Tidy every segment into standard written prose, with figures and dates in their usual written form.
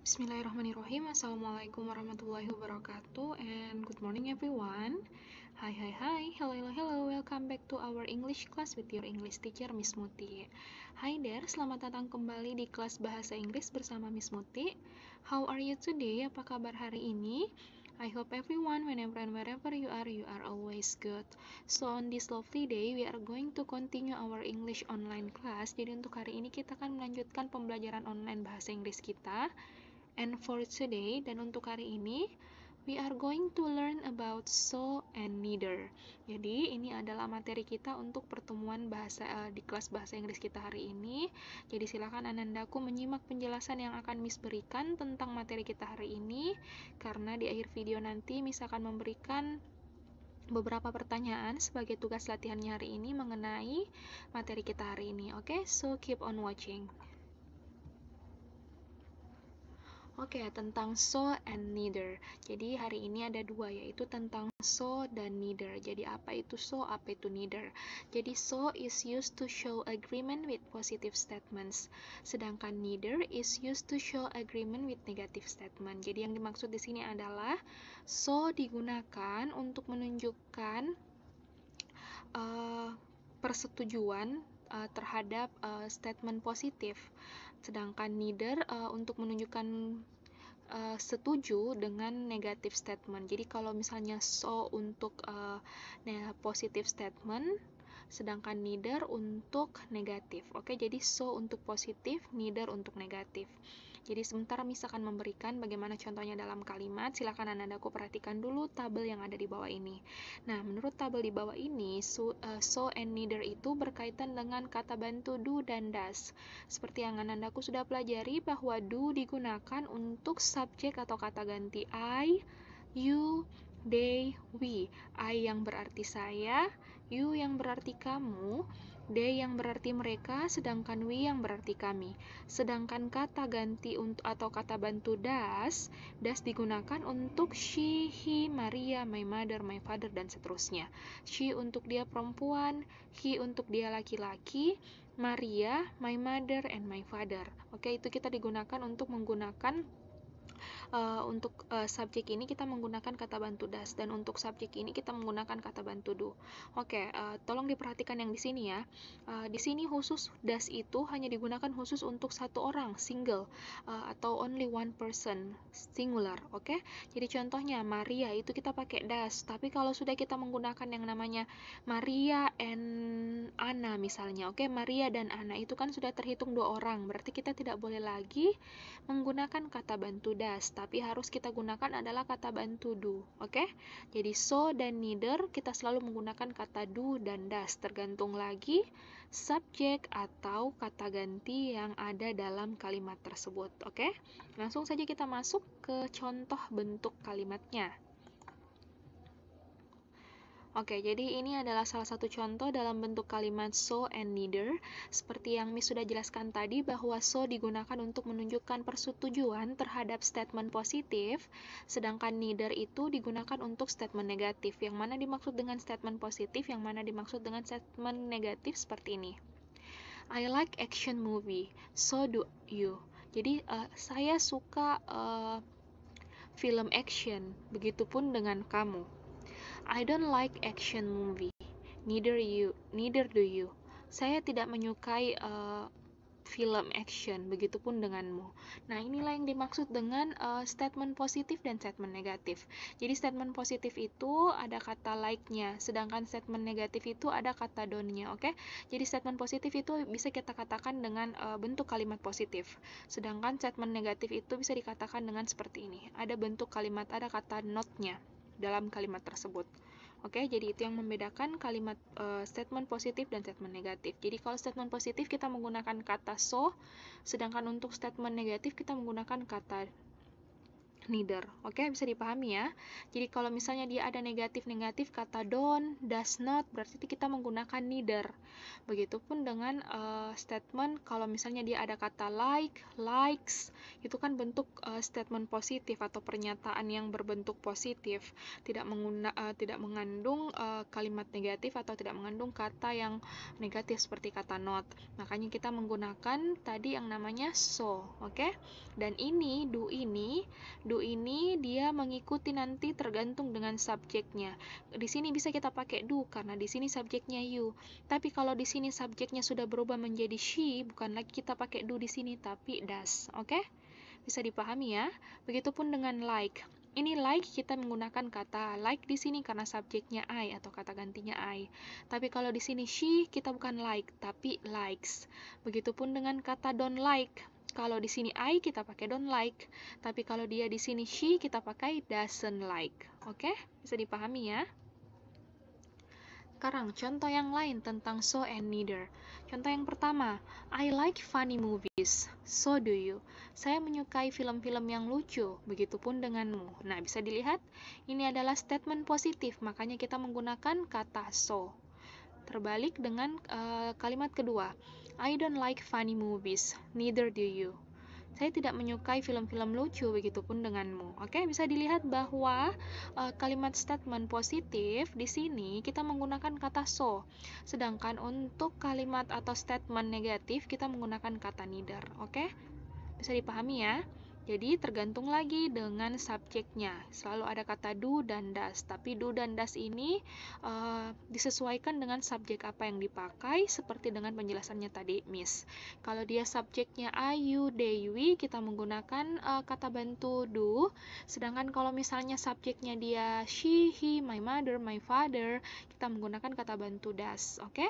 Bismillahirrahmanirrahim. Assalamualaikum warahmatullahi wabarakatuh. And good morning everyone. Hi. Hello. Welcome back to our English class with your English teacher Miss Muti. Hi there, selamat datang kembali di kelas bahasa Inggris bersama Miss Muti. How are you today? Apa kabar hari ini? I hope everyone, whenever and wherever you are always good. So on this lovely day, we are going to continue our English online class. Jadi untuk hari ini kita akan melanjutkan pembelajaran online bahasa Inggris kita. And for today, dan untuk hari ini, we are going to learn about so and neither. Jadi, ini adalah materi kita untuk pertemuan di kelas bahasa Inggris kita hari ini. Jadi, silakan Anandaku menyimak penjelasan yang akan Miss berikan tentang materi kita hari ini. Karena di akhir video nanti Miss akan memberikan beberapa pertanyaan sebagai tugas latihannya hari ini mengenai materi kita hari ini. Oke, so keep on watching. Oke, tentang so and neither. Jadi hari ini ada dua, yaitu tentang so dan neither. Jadi apa itu so, apa itu neither. Jadi so is used to show agreement with positive statements. Sedangkan neither is used to show agreement with negative statement. Jadi yang dimaksud di sini adalah so digunakan untuk menunjukkan persetujuan terhadap statement positif. Sedangkan neither untuk menunjukkan setuju dengan negatif statement. Jadi kalau misalnya so untuk positive statement, sedangkan neither untuk negatif. Oke, jadi so untuk positif, neither untuk negatif. Jadi sebentar Miss akan memberikan bagaimana contohnya dalam kalimat. Silakan Anandaku perhatikan dulu tabel yang ada di bawah ini. Nah, menurut tabel di bawah ini, so and neither itu berkaitan dengan kata bantu do dan does. Seperti yang Anandaku sudah pelajari bahwa do digunakan untuk subjek atau kata ganti I, you, they, we. I yang berarti saya, you yang berarti kamu, they yang berarti mereka, sedangkan we yang berarti kami. Sedangkan kata ganti atau kata bantu does digunakan untuk she, he, Maria, my mother, my father, dan seterusnya. She untuk dia perempuan, he untuk dia laki-laki, Maria, my mother, and my father. Oke, itu kita digunakan untuk menggunakan subjek ini kita menggunakan kata bantu das, dan untuk subjek ini kita menggunakan kata bantu do. Oke, tolong diperhatikan yang di sini ya. Di sini khusus das itu hanya digunakan khusus untuk satu orang, single, atau only one person, singular. Oke, jadi contohnya Maria itu kita pakai das, tapi kalau sudah kita menggunakan yang namanya Maria and Anna misalnya, oke, Maria dan Anna itu kan sudah terhitung dua orang, berarti kita tidak boleh lagi menggunakan kata bantu das, tapi harus kita gunakan adalah kata bantu do. Oke? Jadi so dan neither kita selalu menggunakan kata do dan das, tergantung lagi subjek atau kata ganti yang ada dalam kalimat tersebut. Oke? Langsung saja kita masuk ke contoh bentuk kalimatnya. Oke, jadi ini adalah salah satu contoh dalam bentuk kalimat so and neither. Seperti yang Miss sudah jelaskan tadi bahwa so digunakan untuk menunjukkan persetujuan terhadap statement positif, sedangkan neither itu digunakan untuk statement negatif. Yang mana dimaksud dengan statement positif, yang mana dimaksud dengan statement negatif seperti ini. I like action movie, so do you. Jadi saya suka film action, begitupun dengan kamu. I don't like action movie. Neither do you. Saya tidak menyukai film action, begitupun denganmu. Nah, inilah yang dimaksud dengan statement positif dan statement negatif. Jadi statement positif itu ada kata like-nya, sedangkan statement negatif itu ada kata don't-nya, oke? Jadi statement positif itu bisa kita katakan dengan bentuk kalimat positif. Sedangkan statement negatif itu bisa dikatakan dengan seperti ini. Ada bentuk kalimat, ada kata not-nya dalam kalimat tersebut. Oke, jadi itu yang membedakan kalimat statement positif dan statement negatif. Jadi kalau statement positif kita menggunakan kata so, sedangkan untuk statement negatif kita menggunakan kata neither. Oke, bisa dipahami ya. Jadi kalau misalnya dia ada negatif-negatif kata don't, does not, berarti kita menggunakan neither. Begitupun dengan statement kalau misalnya dia ada kata like, likes, itu kan bentuk statement positif atau pernyataan yang berbentuk positif, tidak mengandung kalimat negatif atau tidak mengandung kata yang negatif seperti kata not. Makanya kita menggunakan tadi yang namanya so, oke? Dan do ini dia mengikuti nanti tergantung dengan subjeknya. Di sini bisa kita pakai do karena di sini subjeknya you. Tapi kalau di sini subjeknya sudah berubah menjadi she, bukan lagi kita pakai do di sini tapi does. Oke? Bisa dipahami ya? Begitupun dengan like. Ini like kita menggunakan kata like di sini karena subjeknya I atau kata gantinya I. Tapi kalau di sini she, kita bukan like tapi likes. Begitupun dengan kata don't like. Kalau di sini I kita pakai don't like, tapi kalau dia di sini she kita pakai doesn't like. Oke? Bisa dipahami ya? Sekarang contoh yang lain tentang so and neither. Contoh yang pertama, I like funny movies. So do you. Saya menyukai film-film yang lucu. Begitupun denganmu. Nah, bisa dilihat ini adalah statement positif, makanya kita menggunakan kata so. Terbalik dengan kalimat kedua, I don't like funny movies. Neither do you. Saya tidak menyukai film-film lucu, begitupun denganmu. Oke, bisa dilihat bahwa kalimat statement positif di sini kita menggunakan kata so. Sedangkan untuk kalimat atau statement negatif kita menggunakan kata neither. Oke? Bisa dipahami ya? Jadi tergantung lagi dengan subjeknya. Selalu ada kata do dan does. Tapi do dan does ini disesuaikan dengan subjek apa yang dipakai, seperti dengan penjelasannya tadi, Miss. Kalau dia subjeknya I, you, they, we, kita menggunakan kata bantu do. Sedangkan kalau misalnya subjeknya dia she, he, my mother, my father, kita menggunakan kata bantu does. Oke?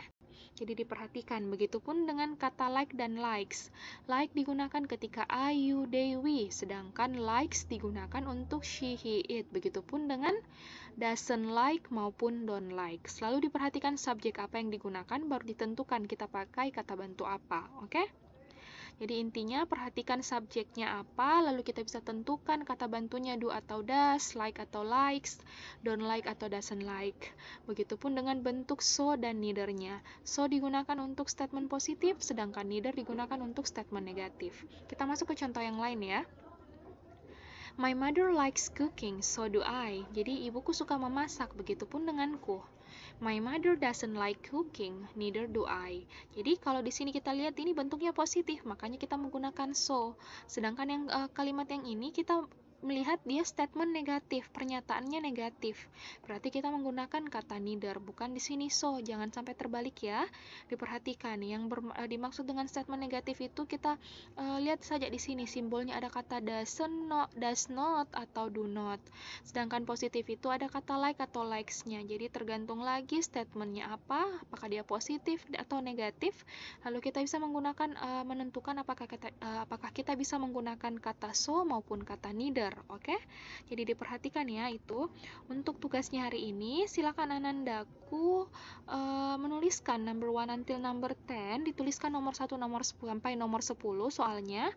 Jadi diperhatikan, begitupun dengan kata like dan likes. Like digunakan ketika I, you, they, we, sedangkan likes digunakan untuk she, he, it. Begitupun dengan doesn't like maupun don't like. Selalu diperhatikan subjek apa yang digunakan, baru ditentukan kita pakai kata bantu apa. Oke? Jadi intinya perhatikan subjeknya apa, lalu kita bisa tentukan kata bantunya do atau does, like atau likes, don't like atau doesn't like. Begitupun dengan bentuk so dan neither-nya. So digunakan untuk statement positif, sedangkan neither digunakan untuk statement negatif. Kita masuk ke contoh yang lain ya. My mother likes cooking, so do I. Jadi ibuku suka memasak, begitupun denganku. My mother doesn't like cooking, neither do I. Jadi kalau di sini kita lihat ini bentuknya positif, makanya kita menggunakan so. Sedangkan yang kalimat yang ini kita melihat dia statement negatif, pernyataannya negatif. Berarti kita menggunakan kata neither, bukan di sini so. Jangan sampai terbalik ya. Diperhatikan yang dimaksud dengan statement negatif itu kita lihat saja di sini simbolnya ada kata does not atau do not. Sedangkan positif itu ada kata like atau likes-nya. Jadi tergantung lagi statementnya apa, apakah dia positif atau negatif. Lalu kita bisa menggunakan menentukan apakah kita bisa menggunakan kata so maupun kata neither. Oke? Jadi diperhatikan ya itu. Untuk tugasnya hari ini, silakan Anandaku menuliskan number 1 until number 10, dituliskan nomor 1 sampai nomor 10 soalnya.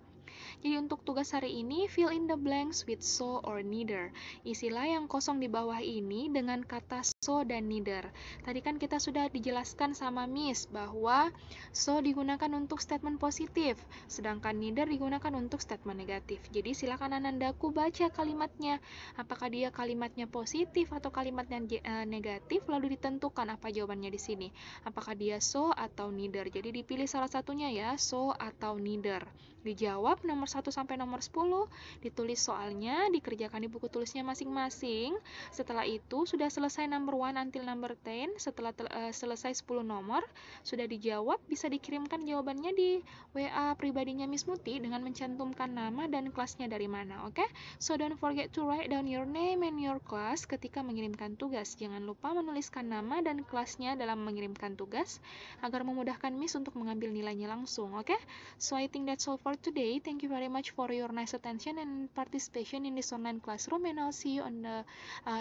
Jadi untuk tugas hari ini, fill in the blanks with so or neither. Isilah yang kosong di bawah ini dengan kata so dan neither. Tadi kan kita sudah dijelaskan sama Miss bahwa so digunakan untuk statement positif, sedangkan neither digunakan untuk statement negatif. Jadi silakan Anandaku baca kalimatnya. Apakah dia kalimatnya positif atau kalimatnya negatif, lalu ditentukan apa jawabannya di sini. Apakah dia so atau neither. Jadi dipilih salah satunya ya, so atau neither. Dijawab nomor 1 sampai nomor 10, ditulis soalnya, dikerjakan di buku tulisnya masing-masing. Setelah itu sudah selesai number 1 until number 10. Setelah selesai 10 nomor, sudah dijawab, bisa dikirimkan jawabannya di WA pribadinya Miss Muti dengan mencantumkan nama dan kelasnya dari mana, oke? So don't forget to write down your name and your class ketika mengirimkan tugas. Jangan lupa menuliskan nama dan kelasnya dalam mengirimkan tugas agar memudahkan Miss untuk mengambil nilainya langsung, oke? So I think that's all for today. Thank you very much for your nice attention and participation in this online classroom, and I'll see you on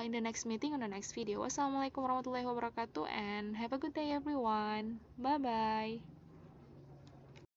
in the next meeting, on the next video. Wassalamualaikum warahmatullahi wabarakatuh, and have a good day everyone. Bye bye.